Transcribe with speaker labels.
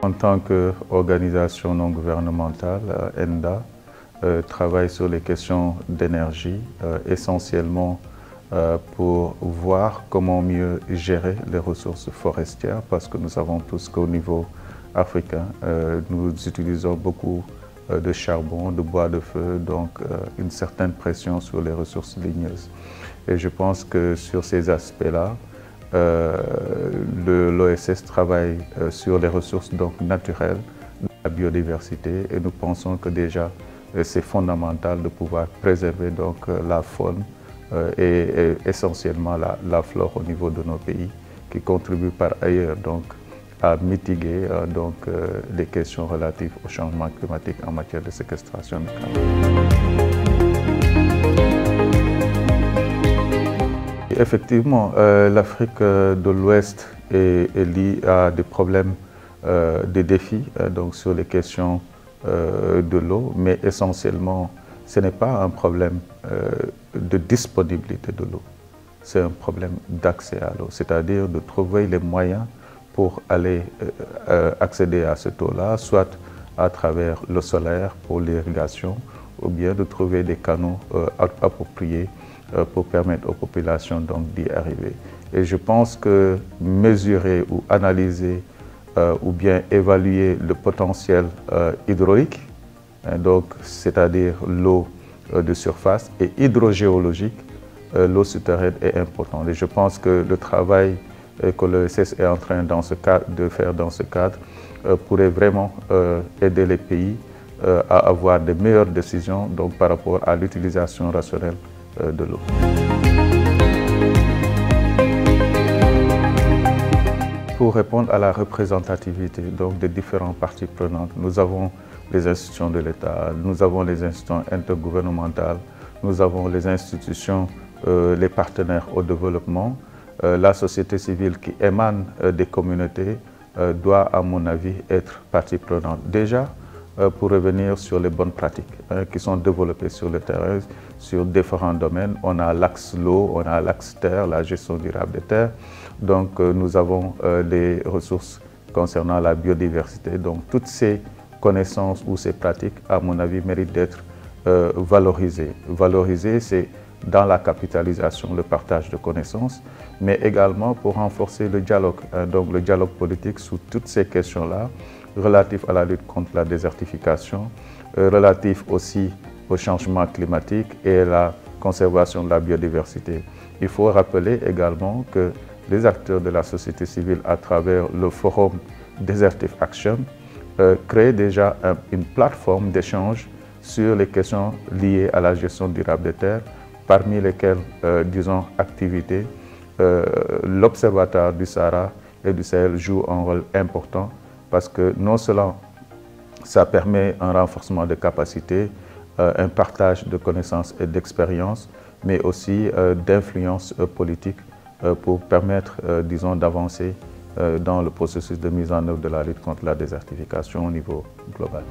Speaker 1: En tant qu'organisation non gouvernementale, ENDA travaille sur les questions d'énergie, essentiellement pour voir comment mieux gérer les ressources forestières, parce que nous savons tous qu'au niveau africain, nous utilisons beaucoup de charbon, de bois de feu, donc une certaine pression sur les ressources ligneuses. Et je pense que sur ces aspects-là, l'OSS travaille sur les ressources donc naturelles, la biodiversité, et nous pensons que déjà c'est fondamental de pouvoir préserver donc la faune et essentiellement la flore au niveau de nos pays, qui contribuent par ailleurs donc à mitiguer les questions relatives au changement climatique en matière de séquestration de carbone. Effectivement, l'Afrique de l'Ouest est liée à des problèmes, des défis donc sur les questions de l'eau, mais essentiellement, ce n'est pas un problème de disponibilité de l'eau, c'est un problème d'accès à l'eau, c'est-à-dire de trouver les moyens pour aller accéder à cette eau-là, soit à travers le solaire pour l'irrigation, ou bien de trouver des canaux appropriés pour permettre aux populations d'y arriver. Et je pense que mesurer ou analyser ou bien évaluer le potentiel hydraulique, c'est-à-dire l'eau de surface, et hydrogéologique, l'eau souterraine est importante. Et je pense que le travail que l'OSS est en train de faire dans ce cadre pourrait vraiment aider les pays à avoir de meilleures décisions donc, par rapport à l'utilisation rationnelle de l'eau. Pour répondre à la représentativité donc, des différentes parties prenantes, nous avons les institutions de l'État, nous avons les institutions intergouvernementales, nous avons les institutions, les partenaires au développement. La société civile qui émane des communautés doit, à mon avis, être partie prenante. Déjà, pour revenir sur les bonnes pratiques qui sont développées sur le terrain, sur différents domaines. On a l'axe l'eau, on a l'axe terre, la gestion durable des terres. Donc nous avons des ressources concernant la biodiversité. Donc toutes ces connaissances ou ces pratiques, à mon avis, méritent d'être valorisées. Valoriser, c'est dans la capitalisation, le partage de connaissances, mais également pour renforcer le dialogue. Donc le dialogue politique sur toutes ces questions-là, relatifs à la lutte contre la désertification, relatifs aussi au changement climatique et à la conservation de la biodiversité. Il faut rappeler également que les acteurs de la société civile, à travers le forum Desertive Action, créent déjà une plateforme d'échange sur les questions liées à la gestion durable des terres, parmi lesquelles, disons, activités, l'Observatoire du Sahara et du Sahel joue un rôle important parce que non seulement ça permet un renforcement de capacités, un partage de connaissances et d'expériences, mais aussi d'influence politique pour permettre, disons, d'avancer dans le processus de mise en œuvre de la lutte contre la désertification au niveau global.